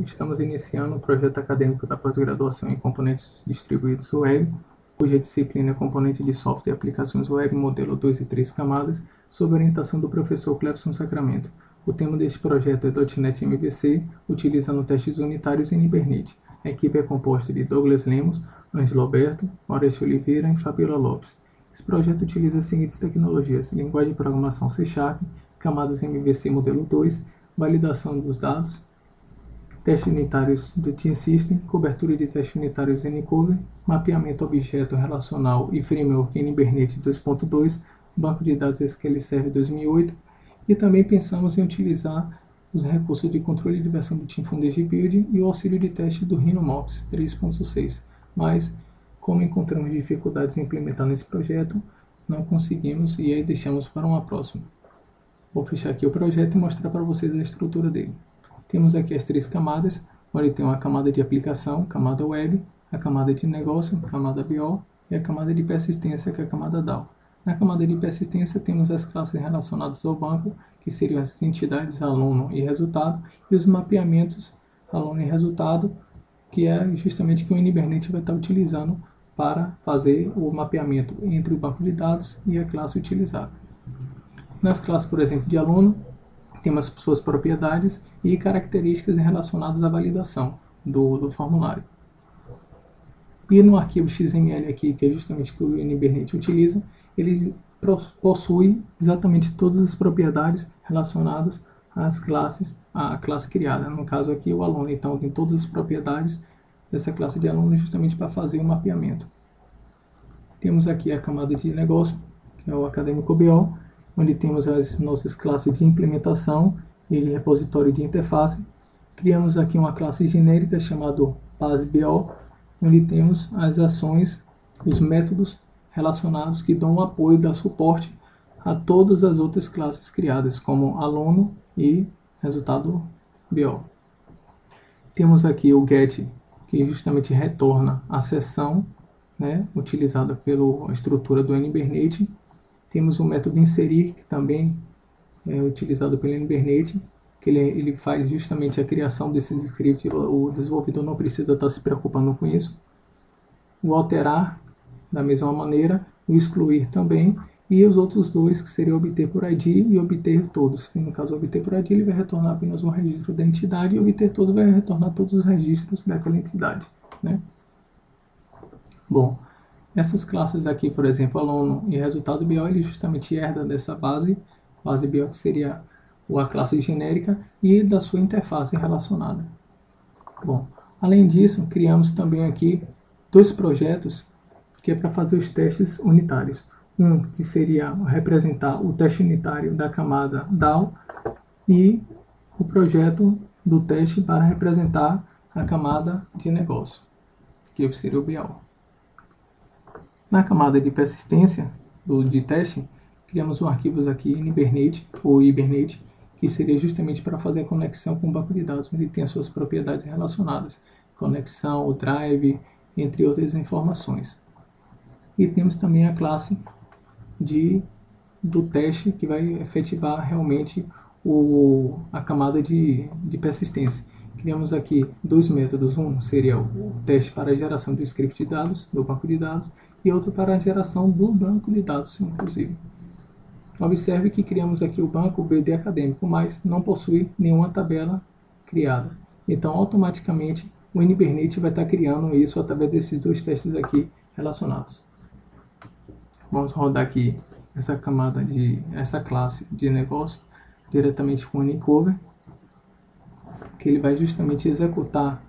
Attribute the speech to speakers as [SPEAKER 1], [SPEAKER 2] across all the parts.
[SPEAKER 1] estamos iniciando o projeto acadêmico da pós-graduação em componentes distribuídos web, cuja disciplina é componente de software e aplicações web, modelo 2 e 3 camadas, sob orientação do professor Clebson Sacramento. O tema deste projeto é .NET MVC, utilizando testes unitários em Hibernate. A equipe é composta de Douglas Lemos, Ângelo Alberto, Maurício Oliveira e Fabiola Lopes. Esse projeto utiliza as seguintes tecnologias: linguagem de programação C#, camadas MVC modelo 2, validação dos dados, testes unitários do Team System, cobertura de testes unitários em Ncover, mapeamento objeto relacional e framework em Hibernate 2.2, banco de dados SQL Server 2008, e também pensamos em utilizar os recursos de controle de versão do Team Foundation Build e o auxílio de teste do Rhinomox 3.6, mas como encontramos dificuldades em implementar nesse projeto, não conseguimos e aí deixamos para uma próxima. Vou fechar aqui o projeto e mostrar para vocês a estrutura dele. Temos aqui as 3 camadas, onde tem uma camada de aplicação, camada web, a camada de negócio, camada BO, e a camada de persistência, que é a camada DAO. Na camada de persistência temos as classes relacionadas ao banco, que seriam as entidades aluno e resultado, e os mapeamentos aluno e resultado, que é justamente que o Hibernate vai estar utilizando para fazer o mapeamento entre o banco de dados e a classe utilizada. Nas classes, por exemplo, de aluno, temos suas propriedades e características relacionadas à validação do formulário. E no arquivo XML aqui, que é justamente o que o Hibernate utiliza, ele possui exatamente todas as propriedades relacionadas às classes, à classe criada. No caso aqui, o aluno, então, tem todas as propriedades dessa classe de aluno justamente para fazer o mapeamento. Temos aqui a camada de negócio, que é o acadêmico BO, onde temos as nossas classes de implementação e de repositório de interface. Criamos aqui uma classe genérica chamada BaseBO, onde temos as ações, os métodos relacionados que dão apoio, dão suporte a todas as outras classes criadas, como aluno e resultado BO. Temos aqui o get, que justamente retorna a seção, utilizada pela estrutura do Hibernate. Temos o método inserir, que também é utilizado pelo Hibernate, que ele faz justamente a criação desses scripts, o desenvolvedor não precisa estar se preocupando com isso. O alterar, da mesma maneira, o excluir também, e os outros dois, que seriam obter por ID e obter todos. E no caso, obter por ID, ele vai retornar apenas um registro da entidade, e obter todos vai retornar todos os registros daquela entidade. Bom, essas classes aqui, por exemplo, aluno e resultado BO, ele justamente herda dessa base BO, que seria a classe genérica, e da sua interface relacionada. Bom, além disso, criamos também aqui 2 projetos que é para fazer os testes unitários. Um que seria representar o teste unitário da camada DAO e o projeto do teste para representar a camada de negócio, que seria o BO. Na camada de persistência de teste, criamos arquivos aqui em Hibernate, ou Hibernate, que seria justamente para fazer a conexão com o banco de dados, onde tem as suas propriedades relacionadas, conexão, o drive, entre outras informações. E temos também a classe do teste, que vai efetivar realmente a camada de persistência. Criamos aqui 2 métodos, um seria o teste para a geração do script de dados, do banco de dados, e outro para a geração do banco de dados, inclusive. Observe que criamos aqui o banco BD acadêmico, mas não possui nenhuma tabela criada. Então, automaticamente, o Hibernate vai estar criando isso através desses 2 testes aqui relacionados. Vamos rodar aqui essa classe de negócio diretamente com o Ncover, que ele vai justamente executar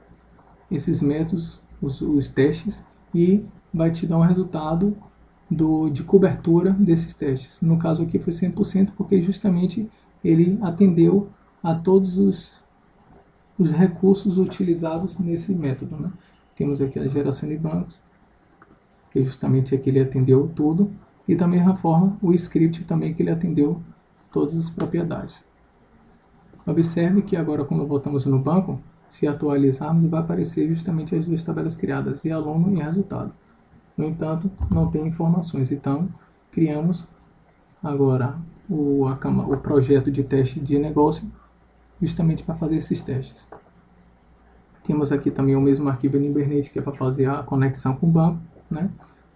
[SPEAKER 1] esses métodos, os testes, e vai te dar um resultado de cobertura desses testes. No caso aqui foi 100%, porque justamente ele atendeu a todos os recursos utilizados nesse método. Temos aqui a geração de bancos, que justamente aqui ele atendeu tudo, e da mesma forma o script também, que ele atendeu todas as propriedades. Observe que agora, quando voltamos no banco, se atualizarmos, vai aparecer justamente as 2 tabelas criadas, e aluno e resultado. No entanto, não tem informações, então criamos agora o projeto de teste de negócio justamente para fazer esses testes. Temos aqui também o mesmo arquivo em Hibernate, que é para fazer a conexão com o banco, né?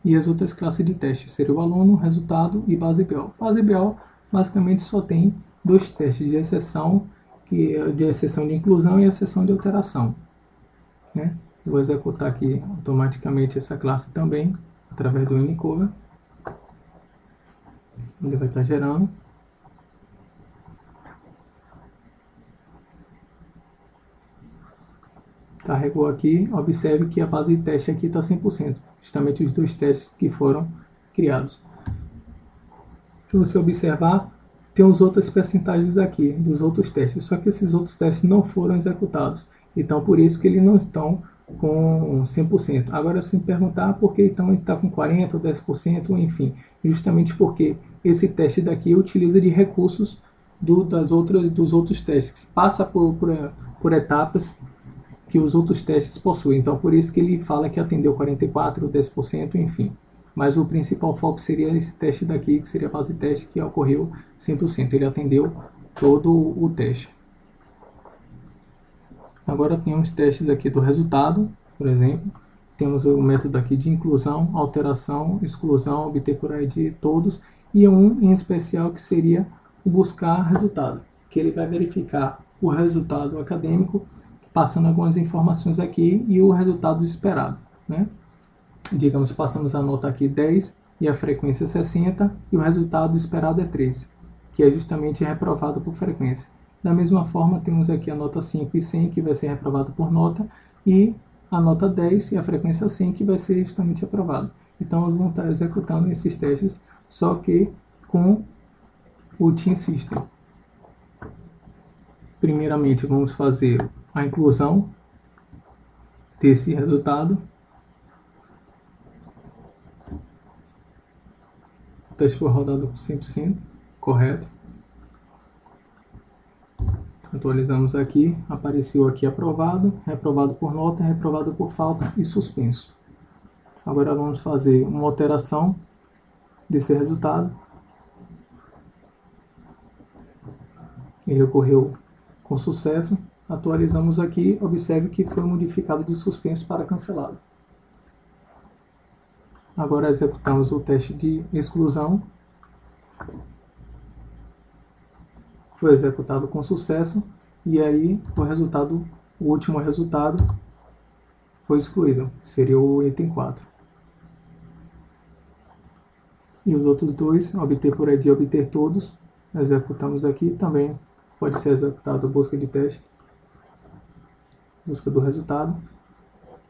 [SPEAKER 1] E as outras classes de teste seria o aluno, resultado e base BO. Base BO basicamente só tem dois testes de exceção, que é de exceção de inclusão e exceção de alteração, né? Vou executar aqui automaticamente essa classe também, através do ncover. Ele vai estar gerando. Carregou aqui, observe que a base de teste aqui está 100%, justamente os dois testes que foram criados. Se você observar, tem as outras percentagens aqui, dos outros testes, só que esses outros testes não foram executados, então por isso que eles não estão com 100%. Agora, se me perguntar por que então ele está com 40% ou 10%, enfim, justamente porque esse teste daqui utiliza de recursos dos outros testes, passa por etapas que os outros testes possuem. Então, por isso que ele fala que atendeu 44%, 10%, enfim. Mas o principal foco seria esse teste daqui, que seria a base de teste, que ocorreu 100%. Ele atendeu todo o teste. Agora temos testes aqui do resultado, por exemplo. Temos o método aqui de inclusão, alteração, exclusão, obter por ID, todos. E um em especial que seria o buscar resultado, que ele vai verificar o resultado acadêmico, passando algumas informações aqui e o resultado esperado, né? Digamos, passamos a nota aqui 10 e a frequência 60 e o resultado esperado é 3, que é justamente reprovado por frequência. Da mesma forma, temos aqui a nota 5 e 100, que vai ser reprovado por nota, e a nota 10 e a frequência 100, que vai ser justamente aprovado. Então, nós vamos estar executando esses testes, só que com o Team System. Primeiramente, vamos fazer a inclusão desse resultado. O teste foi rodado 100%, correto. Atualizamos aqui, apareceu aqui aprovado, reprovado por nota, reprovado por falta e suspenso. Agora vamos fazer uma alteração desse resultado. Ele ocorreu com sucesso. Atualizamos aqui, observe que foi modificado de suspenso para cancelado. Agora executamos o teste de exclusão. Foi executado com sucesso e aí o último resultado foi excluído, seria o item 4. E os outros dois, obter por ID e obter todos, executamos aqui também. Pode ser executado a busca de teste, busca do resultado.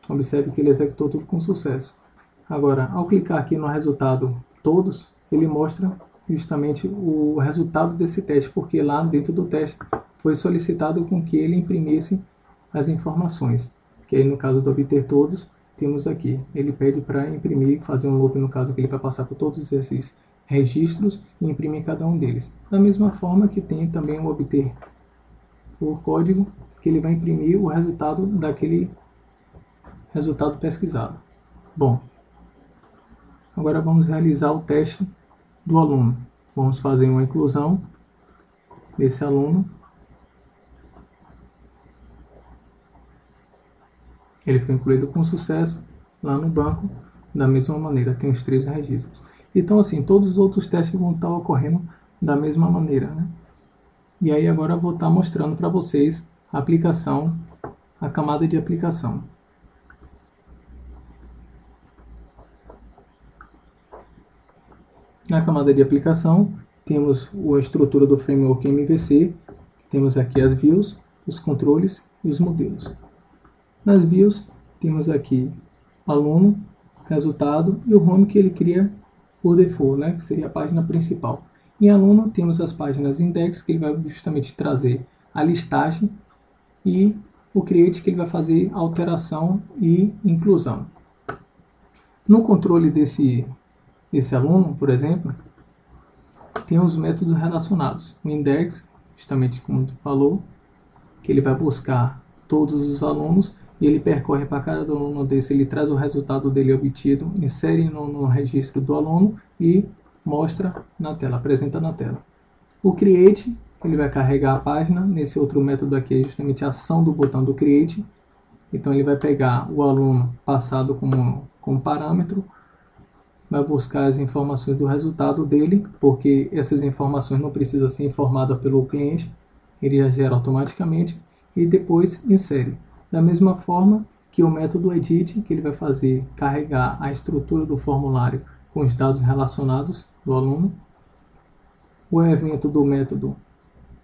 [SPEAKER 1] Observe que ele executou tudo com sucesso. Agora, ao clicar aqui no resultado todos, ele mostra justamente o resultado desse teste, porque lá dentro do teste foi solicitado com que ele imprimisse as informações, que aí no caso do obter todos, temos aqui, ele pede para imprimir, fazer um loop no caso que ele vai passar por todos esses registros e imprimir cada um deles. Da mesma forma que tem também o obter por código, que ele vai imprimir o resultado daquele resultado pesquisado. Bom, agora vamos realizar o teste do aluno. Vamos fazer uma inclusão desse aluno. Ele foi incluído com sucesso lá no banco, da mesma maneira, tem os 3 registros. Então, assim, todos os outros testes vão estar ocorrendo da mesma maneira, né? E aí agora eu vou estar mostrando para vocês a aplicação, a camada de aplicação. Na camada de aplicação, temos a estrutura do framework MVC, temos aqui as views, os controles e os modelos. Nas views, temos aqui aluno, resultado e o home que ele cria por default, né, que seria a página principal. Em aluno, temos as páginas index, que ele vai justamente trazer a listagem, e o create, que ele vai fazer alteração e inclusão. No controle desse aluno, por exemplo, tem os métodos relacionados. O index, justamente como tu falou, que ele vai buscar todos os alunos e ele percorre para cada aluno desse, ele traz o resultado dele obtido, insere no registro do aluno e mostra na tela, apresenta na tela. O create, ele vai carregar a página. Nesse outro método aqui é justamente a ação do botão do create. Então ele vai pegar o aluno passado como parâmetro, vai buscar as informações do resultado dele, porque essas informações não precisam ser informadas pelo cliente, ele já gera automaticamente e depois insere. Da mesma forma que o método edit, que ele vai fazer carregar a estrutura do formulário com os dados relacionados do aluno, o evento do método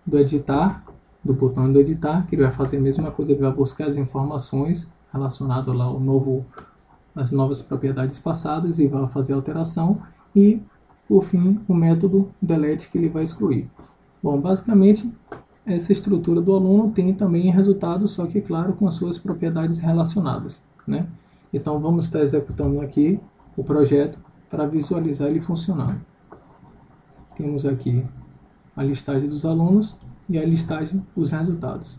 [SPEAKER 1] do editar, do botão do editar, que ele vai fazer a mesma coisa, ele vai buscar as informações relacionadas lá as novas propriedades passadas e vai fazer a alteração, e por fim o método delete, que ele vai excluir. Bom, basicamente essa estrutura do aluno tem também resultado, só que claro, com as suas propriedades relacionadas, né? Então vamos estar executando aqui o projeto para visualizar ele funcionando. Temos aqui a listagem dos alunos e a listagem dos resultados.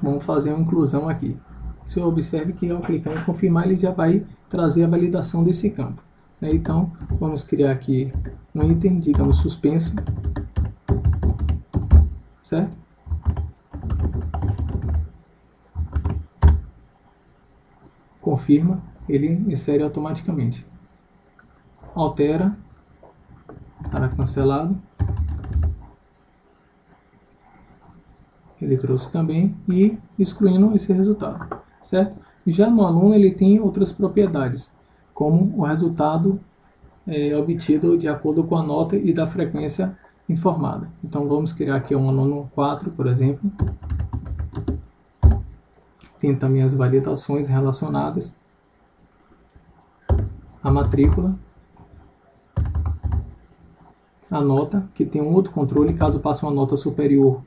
[SPEAKER 1] Vamos fazer uma inclusão aqui. Você observe que ao clicar em confirmar, ele já vai trazer a validação desse campo. Então, vamos criar aqui um item, digamos suspenso, certo? Confirma, ele insere automaticamente. Altera para cancelado. Ele trouxe também e excluindo esse resultado, certo? Já no aluno ele tem outras propriedades, como o resultado obtido de acordo com a nota e da frequência informada. Então vamos criar aqui um aluno 4, por exemplo. Tem também as validações relacionadas, a matrícula, a nota, que tem um outro controle, caso passe uma nota superior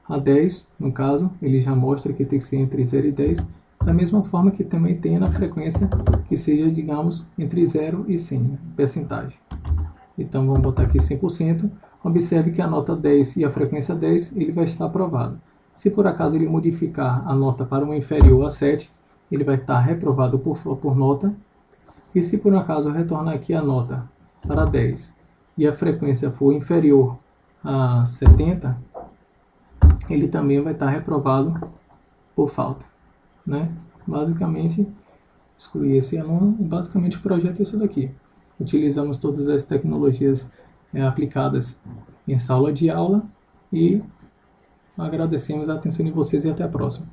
[SPEAKER 1] a 10, no caso, ele já mostra que tem que ser entre 0 e 10, da mesma forma que também tem na frequência que seja, digamos, entre 0 e 100, percentagem. Então vamos botar aqui 100%, observe que a nota 10 e a frequência 10, ele vai estar aprovado. Se por acaso ele modificar a nota para uma inferior a 7, ele vai estar reprovado por nota, e se por acaso retornar aqui a nota para 10 e a frequência for inferior a 70, ele também vai estar reprovado por falta, né? Basicamente, excluir esse aluno, e basicamente o projeto é isso daqui. Utilizamos todas as tecnologias aplicadas em sala de aula e agradecemos a atenção de vocês e até a próxima.